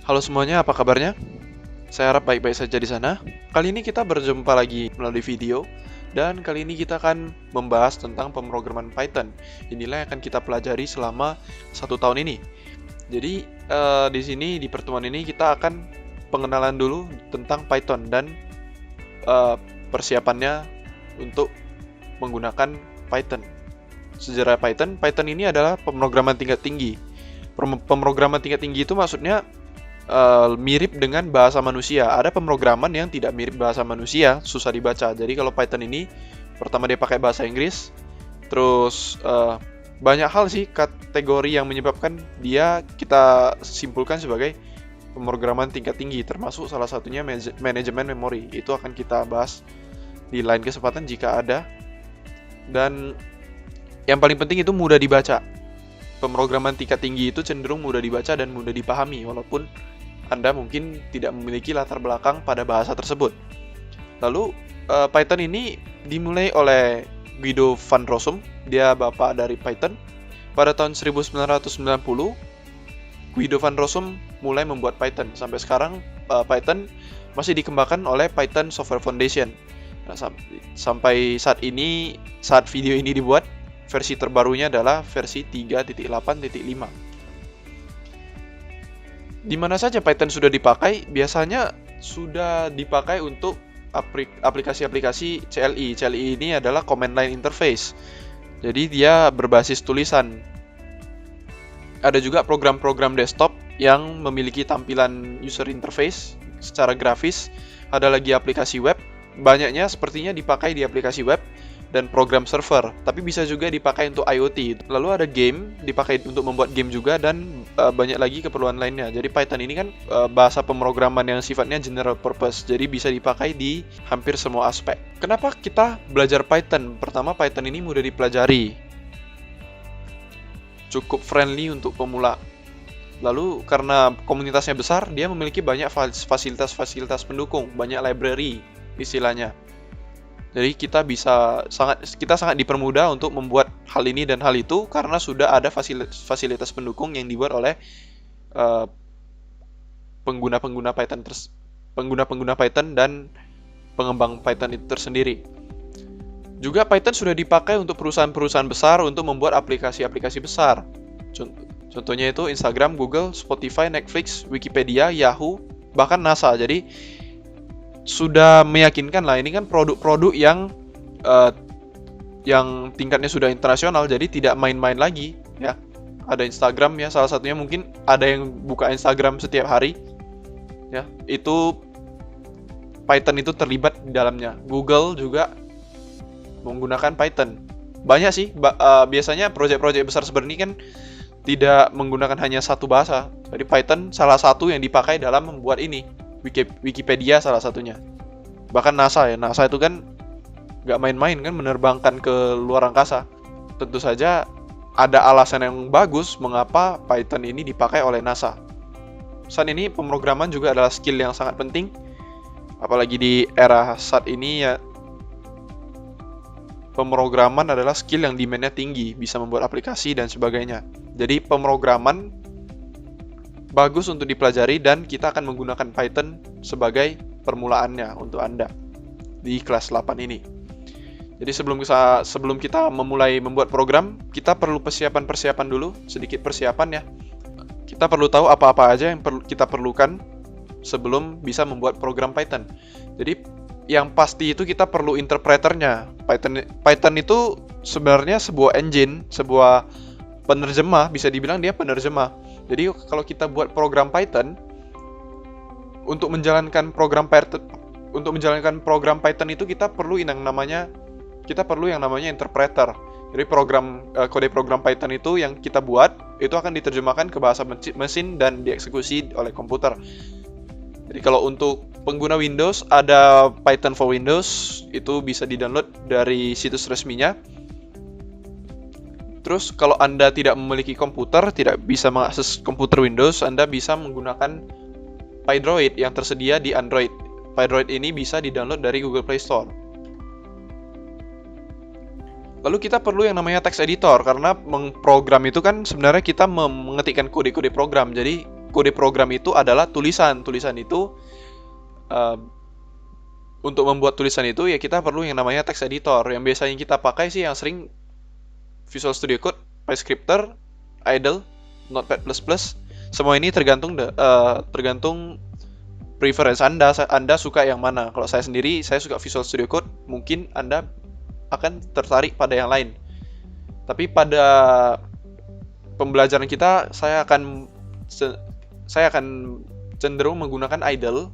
Halo semuanya, apa kabarnya? Saya harap baik-baik saja di sana. Kali ini kita berjumpa lagi melalui video, dan kali ini kita akan membahas tentang pemrograman Python. Inilah yang akan kita pelajari selama 1 tahun ini. Jadi di sini di pertemuan ini kita akan pengenalan dulu tentang Python dan persiapannya untuk menggunakan Python. Sejarah Python ini adalah pemrograman tingkat tinggi. Pemrograman tingkat tinggi itu maksudnya mirip dengan bahasa manusia. Ada pemrograman yang tidak mirip bahasa manusia, susah dibaca. Jadi kalau Python ini pertama dia pakai bahasa Inggris, terus banyak hal sih kategori yang menyebabkan dia kita simpulkan sebagai pemrograman tingkat tinggi, termasuk salah satunya manajemen memori. Itu akan kita bahas di lain kesempatan jika ada. Dan yang paling penting itu mudah dibaca. Pemrograman tingkat tinggi itu cenderung mudah dibaca dan mudah dipahami, walaupun Anda mungkin tidak memiliki latar belakang pada bahasa tersebut. Lalu, Python ini dimulai oleh Guido van Rossum, dia bapak dari Python. Pada tahun 1990, Guido van Rossum mulai membuat Python. Sampai sekarang, Python masih dikembangkan oleh Python Software Foundation. Nah, sampai saat ini, saat video ini dibuat, versi terbarunya adalah versi 3.8.5. Di mana saja Python sudah dipakai? Biasanya sudah dipakai untuk aplikasi-aplikasi CLI. CLI ini adalah Command Line Interface. Jadi dia berbasis tulisan. Ada juga program-program desktop yang memiliki tampilan user interface secara grafis. Ada lagi aplikasi web. Banyaknya sepertinya dipakai di aplikasi web dan program server, tapi bisa juga dipakai untuk IoT. Lalu ada game, dipakai untuk membuat game juga, dan banyak lagi keperluan lainnya. Jadi Python ini kan bahasa pemrograman yang sifatnya general purpose, jadi bisa dipakai di hampir semua aspek. Kenapa kita belajar Python? Pertama, Python ini mudah dipelajari, cukup friendly untuk pemula. Lalu karena komunitasnya besar, dia memiliki banyak fasilitas-fasilitas pendukung, banyak library istilahnya. Jadi kita sangat dipermudah untuk membuat hal ini dan hal itu karena sudah ada fasilitas pendukung yang dibuat oleh pengguna-pengguna Python dan pengembang Python itu tersendiri. Juga Python sudah dipakai untuk perusahaan-perusahaan besar untuk membuat aplikasi-aplikasi besar. Contohnya itu Instagram, Google, Spotify, Netflix, Wikipedia, Yahoo, bahkan NASA. Jadi sudah meyakinkan lah, ini kan produk-produk yang tingkatnya sudah internasional, jadi tidak main-main lagi ya. Ada Instagram ya, salah satunya mungkin ada yang buka Instagram setiap hari ya, itu Python itu terlibat di dalamnya. Google juga menggunakan Python. Banyak sih, biasanya proyek-proyek besar seperti ini kan tidak menggunakan hanya satu bahasa. Jadi Python salah satu yang dipakai dalam membuat ini. Wikipedia salah satunya. Bahkan NASA ya, NASA itu kan nggak main-main kan menerbangkan ke luar angkasa. Tentu saja ada alasan yang bagus mengapa Python ini dipakai oleh NASA. Saat ini pemrograman juga adalah skill yang sangat penting, apalagi di era saat ini ya. Pemrograman adalah skill yang demand-nya tinggi, bisa membuat aplikasi dan sebagainya. Jadi pemrograman bagus untuk dipelajari dan kita akan menggunakan Python sebagai permulaannya untuk Anda di kelas 8 ini. Jadi sebelum kita memulai membuat program, kita perlu persiapan dulu, sedikit persiapan ya. Kita perlu tahu apa-apa aja yang kita perlukan sebelum bisa membuat program Python. Jadi yang pasti itu kita perlu interpreternya. Python itu sebenarnya sebuah engine, sebuah penerjemah, bisa dibilang dia penerjemah. Jadi kalau kita buat program Python, untuk menjalankan program Python itu kita perlu yang namanya interpreter. Jadi kode program Python itu yang kita buat itu akan diterjemahkan ke bahasa mesin dan dieksekusi oleh komputer. Jadi kalau untuk pengguna Windows ada Python for Windows, itu bisa di-download dari situs resminya. Terus kalau Anda tidak memiliki komputer, tidak bisa mengakses komputer Windows, Anda bisa menggunakan PyDroid yang tersedia di Android. PyDroid ini bisa di-download dari Google Play Store. Lalu kita perlu yang namanya text editor, karena mengprogram itu kan sebenarnya kita mengetikkan kode-kode program. Jadi kode program itu adalah tulisan. Tulisan itu untuk membuat tulisan itu ya kita perlu yang namanya text editor. Yang biasanya kita pakai sih yang sering Visual Studio Code, PyScripter, Idle, Notepad++. Semua ini tergantung preference Anda. Anda suka yang mana. Kalau saya sendiri, saya suka Visual Studio Code. Mungkin Anda akan tertarik pada yang lain. Tapi pada pembelajaran kita, saya akan cenderung menggunakan Idle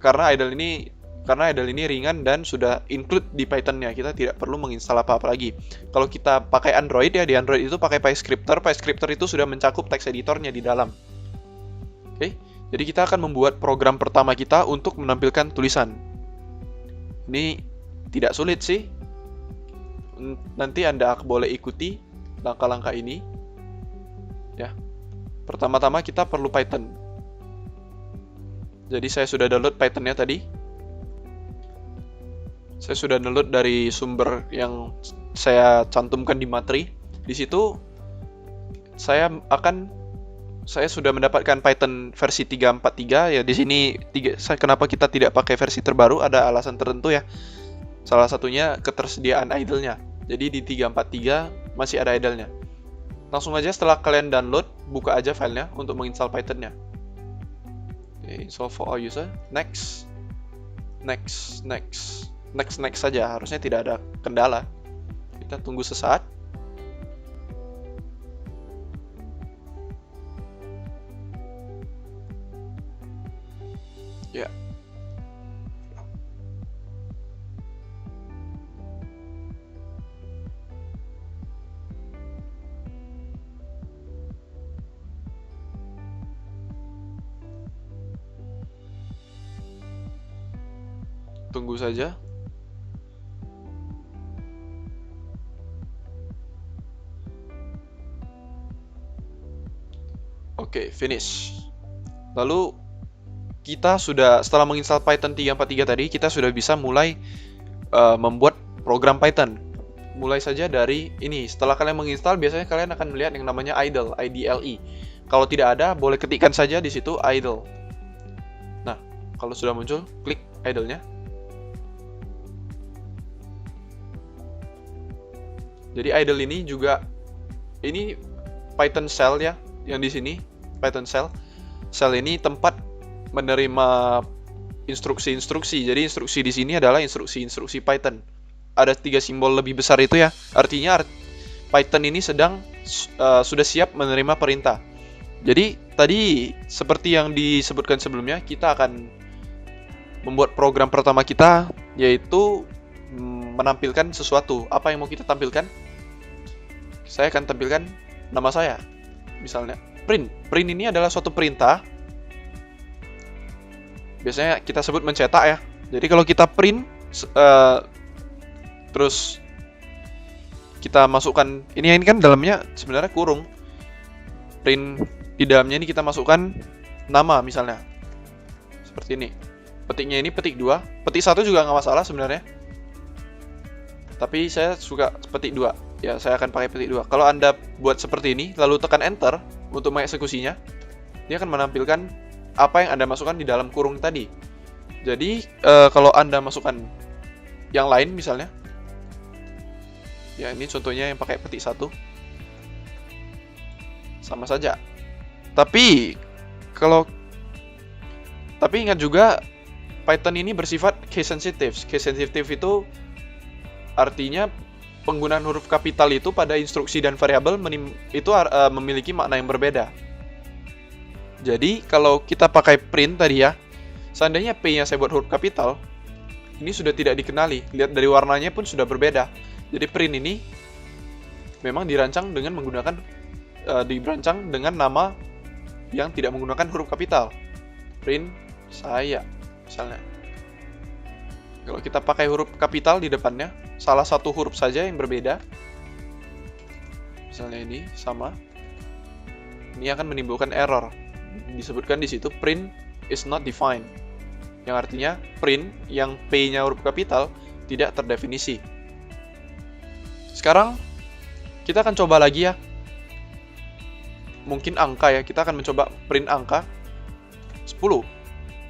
karena Idle ini ringan dan sudah include di Python-nya. Kita tidak perlu menginstal apa-apa lagi. Kalau kita pakai Android ya, di Android itu pakai PyScripter. PyScripter itu sudah mencakup text editornya di dalam. Oke, jadi kita akan membuat program pertama kita untuk menampilkan tulisan. Ini tidak sulit sih. Nanti Anda boleh ikuti langkah-langkah ini. Ya. Pertama-tama kita perlu Python. Jadi saya sudah download Python-nya tadi. Saya sudah download dari sumber yang saya cantumkan di materi. Di situ saya sudah mendapatkan Python versi 3.4.3 ya. Di sini kenapa kita tidak pakai versi terbaru, ada alasan tertentu ya. Salah satunya ketersediaan idle-nya. Jadi di 3.4.3 masih ada idle-nya. Langsung aja setelah kalian download, buka aja filenya untuk menginstal Python-nya. Oke, install for all user. Next saja. Harusnya tidak ada kendala. Kita tunggu sesaat. Ya. Tunggu saja. Oke, finish. Lalu kita setelah menginstal Python 3.4.3 tadi, kita sudah bisa mulai membuat program Python. Mulai saja dari ini. Setelah kalian menginstal, biasanya kalian akan melihat yang namanya idle, IDLE. Kalau tidak ada, boleh ketikkan saja di situ idle. Nah, kalau sudah muncul, klik idle-nya. Jadi idle ini juga Python shell ya, yang di sini Python shell. Shell ini tempat menerima instruksi-instruksi. Jadi instruksi di sini adalah instruksi-instruksi Python. Ada 3 simbol lebih besar itu ya. Artinya Python ini sudah siap menerima perintah. Jadi tadi seperti yang disebutkan sebelumnya, kita akan membuat program pertama kita, yaitu menampilkan sesuatu. Apa yang mau kita tampilkan? Saya akan tampilkan nama saya. Misalnya print. Print ini adalah suatu perintah. Biasanya kita sebut mencetak ya. Jadi kalau kita print terus kita masukkan ini kan dalamnya sebenarnya kurung. Print di dalamnya ini kita masukkan nama misalnya. Seperti ini. Petiknya ini petik 2. Petik 1 juga nggak masalah sebenarnya. Tapi saya suka petik 2. Ya, saya akan pakai petik 2. Kalau Anda buat seperti ini, lalu tekan enter untuk mengeksekusinya, dia akan menampilkan apa yang Anda masukkan di dalam kurung tadi. Jadi, kalau Anda masukkan yang lain misalnya, ya ini contohnya yang pakai petik 1, sama saja. Tapi ingat juga, Python ini bersifat case sensitive. Case sensitive itu artinya penggunaan huruf kapital itu pada instruksi dan variabel itu memiliki makna yang berbeda. Jadi kalau kita pakai print tadi ya, seandainya P-nya saya buat huruf kapital, ini sudah tidak dikenali. Lihat dari warnanya pun sudah berbeda. Jadi print ini memang dirancang dengan nama yang tidak menggunakan huruf kapital. Print saya misalnya. Kalau kita pakai huruf kapital di depannya, salah satu huruf saja yang berbeda, misalnya ini sama, ini akan menimbulkan error. Disebutkan di situ print is not defined, yang artinya print yang P-nya huruf kapital tidak terdefinisi. Sekarang kita akan coba lagi ya. mungkin angka ya, kita akan mencoba print angka 10.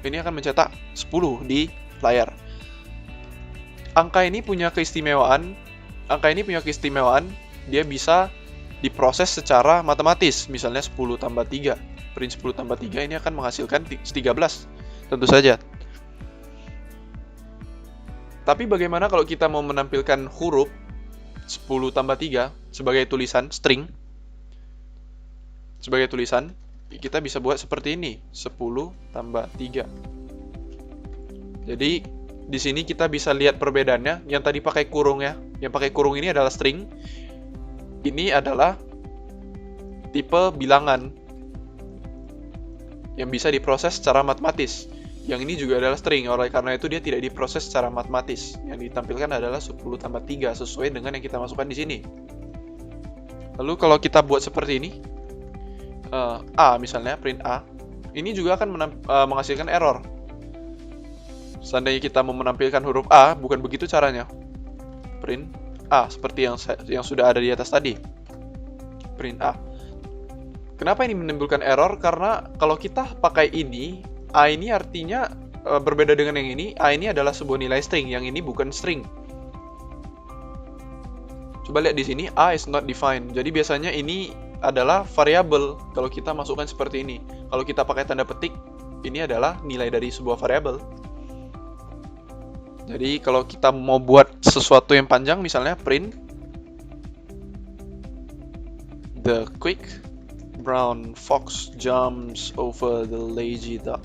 Ini akan mencetak 10 di layar. Angka ini punya keistimewaan, dia bisa diproses secara matematis. Misalnya 10 tambah 3. Print 10 tambah 3 ini akan menghasilkan 13. Tentu saja. Tapi bagaimana kalau kita mau menampilkan huruf 10 tambah 3 sebagai tulisan string? Sebagai tulisan, kita bisa buat seperti ini, 10 tambah 3. Jadi, di sini kita bisa lihat perbedaannya. Yang tadi pakai kurung ya. Yang pakai kurung ini adalah string. Ini adalah tipe bilangan yang bisa diproses secara matematis. Yang ini juga adalah string, oleh karena itu dia tidak diproses secara matematis. Yang ditampilkan adalah 10 tambah 3 sesuai dengan yang kita masukkan di sini. Lalu kalau kita buat seperti ini, A misalnya, print A, ini juga akan menghasilkan error. Seandainya kita mau menampilkan huruf A, bukan begitu caranya. Print A, seperti yang sudah ada di atas tadi. Print A. Kenapa ini menimbulkan error? Karena kalau kita pakai ini, A ini artinya berbeda dengan yang ini. A ini adalah sebuah nilai string, yang ini bukan string. Coba lihat di sini, A is not defined. Jadi biasanya ini adalah variabel kalau kita masukkan seperti ini. Kalau kita pakai tanda petik, ini adalah nilai dari sebuah variabel. Jadi kalau kita mau buat sesuatu yang panjang, misalnya print the quick brown fox jumps over the lazy duck.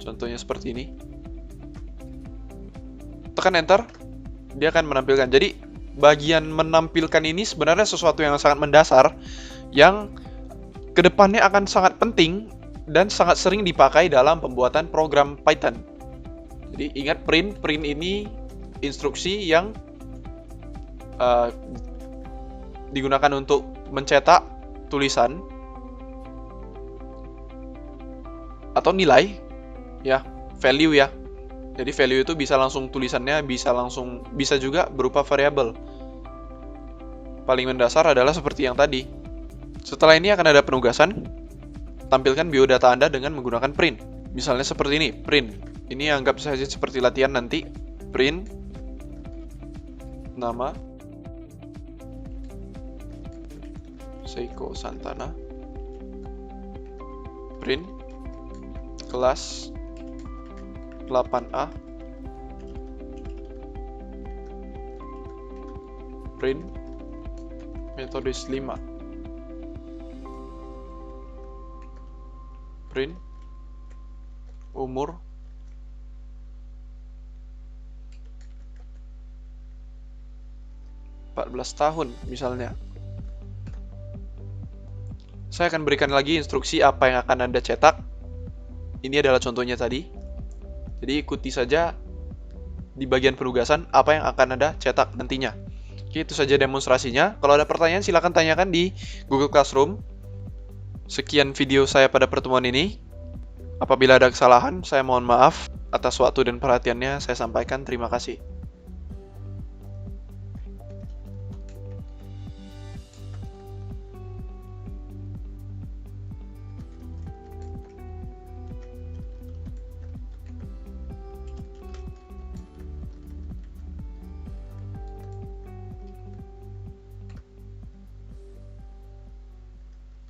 Contohnya seperti ini. Tekan enter, dia akan menampilkan. Jadi bagian menampilkan ini sebenarnya sesuatu yang sangat mendasar, yang kedepannya akan sangat penting dan sangat sering dipakai dalam pembuatan program Python. Jadi ingat, print ini instruksi yang digunakan untuk mencetak tulisan atau nilai, ya, value ya. Jadi value itu bisa langsung tulisannya, bisa juga berupa variabel. Paling mendasar adalah seperti yang tadi. Setelah ini akan ada penugasan. Tampilkan biodata Anda dengan menggunakan print. Misalnya seperti ini, print. Ini anggap saja seperti latihan nanti. Print nama Seiko Santana. Print kelas 8A. Print metodis 5. Print umur 14 tahun misalnya. Saya akan berikan lagi instruksi apa yang akan Anda cetak. Ini adalah contohnya tadi. Jadi ikuti saja di bagian penugasan apa yang akan Anda cetak nantinya. Oke, itu saja demonstrasinya. Kalau ada pertanyaan silakan tanyakan di Google Classroom. Sekian video saya pada pertemuan ini. Apabila ada kesalahan, saya mohon maaf. Atas waktu dan perhatiannya saya sampaikan terima kasih.